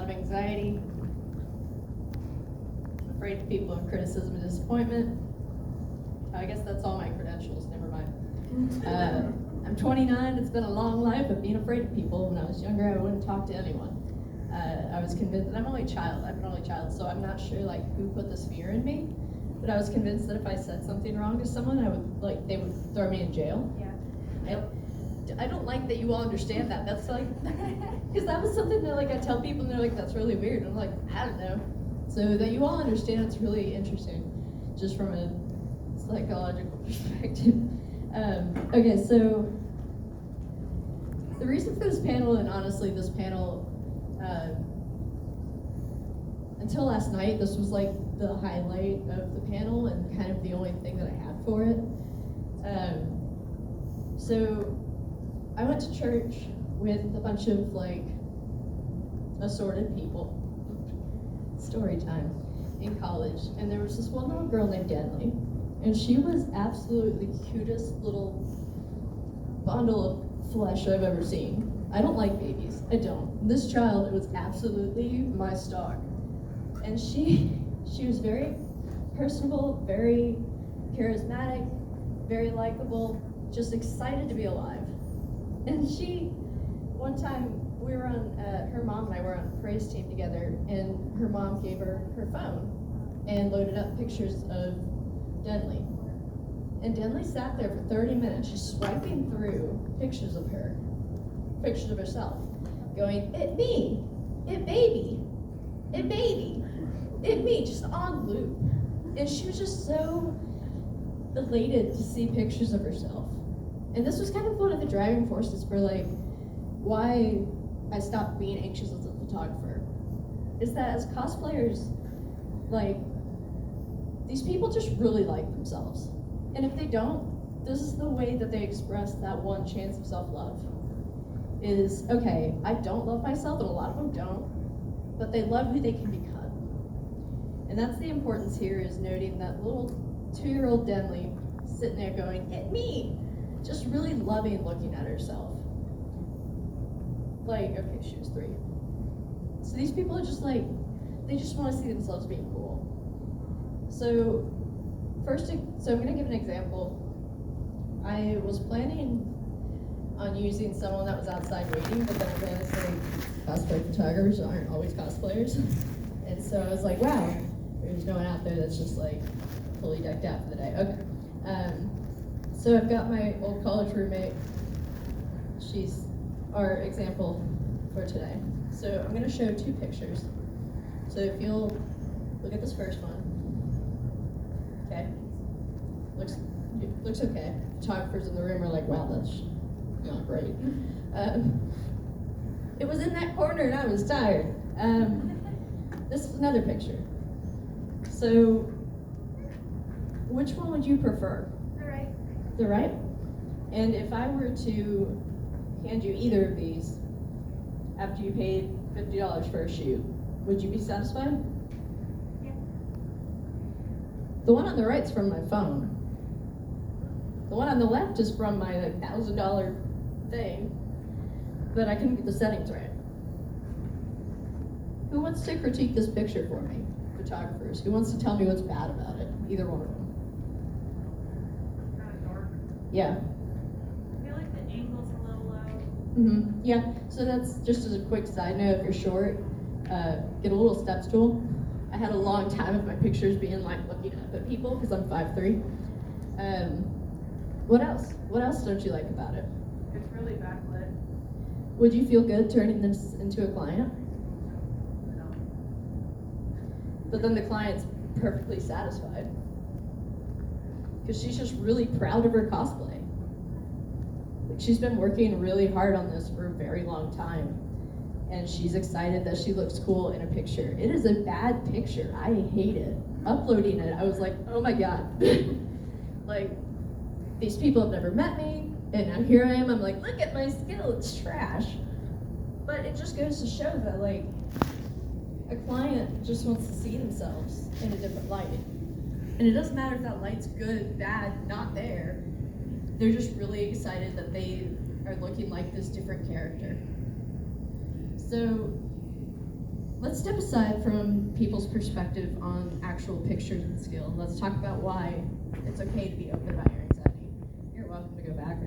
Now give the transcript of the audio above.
lot of anxiety, afraid of people and criticism and disappointment. I guess that's all my credentials, never mind. I'm 29, it's been a long life of being afraid of people. When I was younger, I wouldn't talk to anyone. I was convinced, and I'm an only child, so I'm not sure like who put this fear in me, but I was convinced that if I said something wrong to someone, they would throw me in jail. Yeah. I don't like that you all understand that. That's like, because that was something that like I tell people and they're like, that's really weird. And I'm like, I don't know. So that you all understand, it's really interesting, just from a psychological perspective. Okay, so the reason for this panel, and honestly this panel, until last night, this was like the highlight of the panel and kind of the only thing that I had for it. So I went to church with a bunch of like assorted people, story time, in college, and there was this one little girl named Denley, and she was absolutely the cutest little bundle of flesh I've ever seen. I don't like babies, I don't. This child was absolutely my star. And she was very personable, very charismatic, very likable, just excited to be alive. And one time we were on, her mom and I were on a praise team together, and her mom gave her phone and loaded up pictures of Denley. And Denley sat there for 30 minutes just swiping through pictures of her, pictures of herself, going, it me, it baby, it baby, it me, just on loop. And she was just so elated to see pictures of herself. And this was kind of one of the driving forces for like why I stopped being anxious as a photographer. Is that as cosplayers, like, these people just really like themselves. And if they don't, this is the way that they express that one chance of self-love. Is, okay, I don't love myself, and a lot of them don't, but they love who they can become. And that's the importance here, is noting that little 2-year-old Denley sitting there going, it me, just really loving looking at herself. Like, okay, she was 3. So these people are just like, they just want to see themselves being cool. So I'm gonna give an example. I was planning on using someone that was outside waiting, but then I realized like cosplay photographers aren't always cosplayers. And so I was like, wow, there's no one out there that's just like fully decked out for the day. Okay. So I've got my old college roommate. She's our example for today. So I'm gonna show 2 pictures. So if you'll look at this first one. Okay. Looks okay. Photographers in the room are like, wow, that's not great. It was in that corner and I was tired. This is another picture. So, which one would you prefer? The right. The right? And if I were to hand you either of these after you paid $50 for a shoot, would you be satisfied? Yeah. The one on the right's from my phone. The one on the left is from my $1,000 thing, but I couldn't get the settings right. Who wants to critique this picture for me? Photographers. Who wants to tell me what's bad about it? Either one of them. Kind of dark. Yeah. I feel like the angle's a little low. Mm-hmm. Yeah. So that's just as a quick side note. If you're short, get a little step stool. I had a long time of my pictures being like looking up at people because I'm 5'3". What else? What else don't you like about it? It's really backlit. Would you feel good turning this into a client? No. But then the client's perfectly satisfied because she's just really proud of her cosplay. Like, she's been working really hard on this for a very long time, and she's excited that she looks cool in a picture. It is a bad picture. I hate it. Uploading it, I was like, oh my god. Like, these people have never met me, and now here I am, I'm like, look at my skill, it's trash. But it just goes to show that, like, a client just wants to see themselves in a different light. And it doesn't matter if that light's good, bad, not there. They're just really excited that they are looking like this different character. So let's step aside from people's perspective on actual pictures and skill. Let's talk about why it's okay to be open about your anxiety. You're welcome to go back.